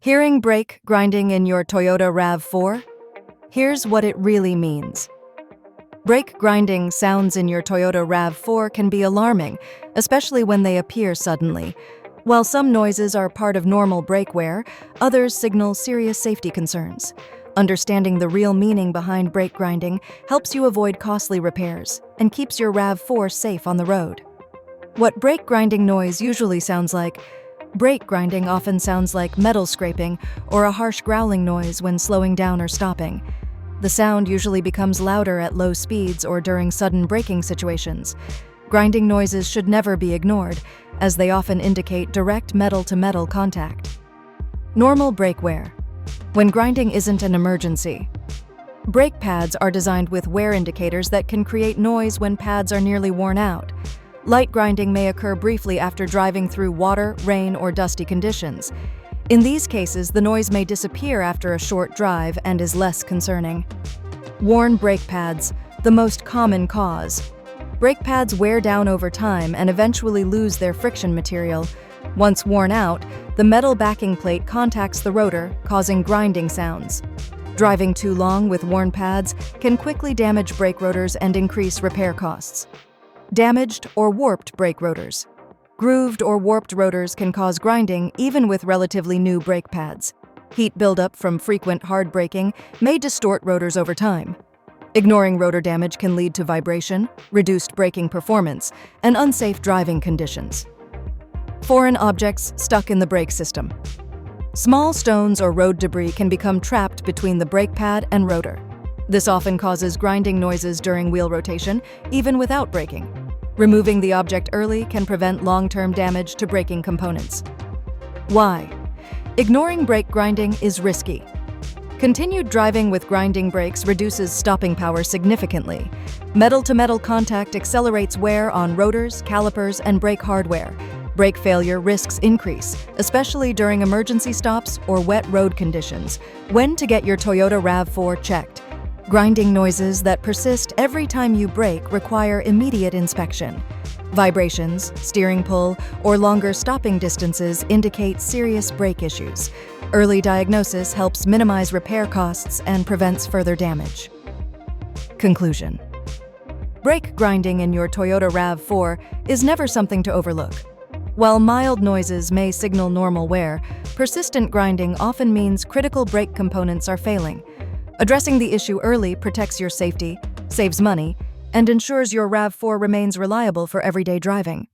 Hearing brake grinding in your Toyota RAV4? Here's what it really means. Brake grinding sounds in your Toyota RAV4 can be alarming, especially when they appear suddenly. While some noises are part of normal brake wear, others signal serious safety concerns. Understanding the real meaning behind brake grinding helps you avoid costly repairs and keeps your RAV4 safe on the road. What brake grinding noise usually sounds like? Brake grinding often sounds like metal scraping or a harsh growling noise when slowing down or stopping. The sound usually becomes louder at low speeds or during sudden braking situations. Grinding noises should never be ignored, as they often indicate direct metal-to-metal contact. Normal brake wear. When grinding isn't an emergency. Brake pads are designed with wear indicators that can create noise when pads are nearly worn out. Light grinding may occur briefly after driving through water, rain, or dusty conditions. In these cases, the noise may disappear after a short drive and is less concerning. Worn brake pads, the most common cause. Brake pads wear down over time and eventually lose their friction material. Once worn out, the metal backing plate contacts the rotor, causing grinding sounds. Driving too long with worn pads can quickly damage brake rotors and increase repair costs. Damaged or warped brake rotors. Grooved or warped rotors can cause grinding even with relatively new brake pads. Heat buildup from frequent hard braking may distort rotors over time. Ignoring rotor damage can lead to vibration, reduced braking performance, and unsafe driving conditions. Foreign objects stuck in the brake system. Small stones or road debris can become trapped between the brake pad and rotor. This often causes grinding noises during wheel rotation, even without braking. Removing the object early can prevent long-term damage to braking components. Why? Ignoring brake grinding is risky. Continued driving with grinding brakes reduces stopping power significantly. Metal-to-metal contact accelerates wear on rotors, calipers, and brake hardware. Brake failure risks increase, especially during emergency stops or wet road conditions. When to get your Toyota RAV4 checked? Grinding noises that persist every time you brake require immediate inspection. Vibrations, steering pull, or longer stopping distances indicate serious brake issues. Early diagnosis helps minimize repair costs and prevents further damage. Conclusion. Brake grinding in your Toyota RAV4 is never something to overlook. While mild noises may signal normal wear, persistent grinding often means critical brake components are failing. Addressing the issue early protects your safety, saves money, and ensures your RAV4 remains reliable for everyday driving.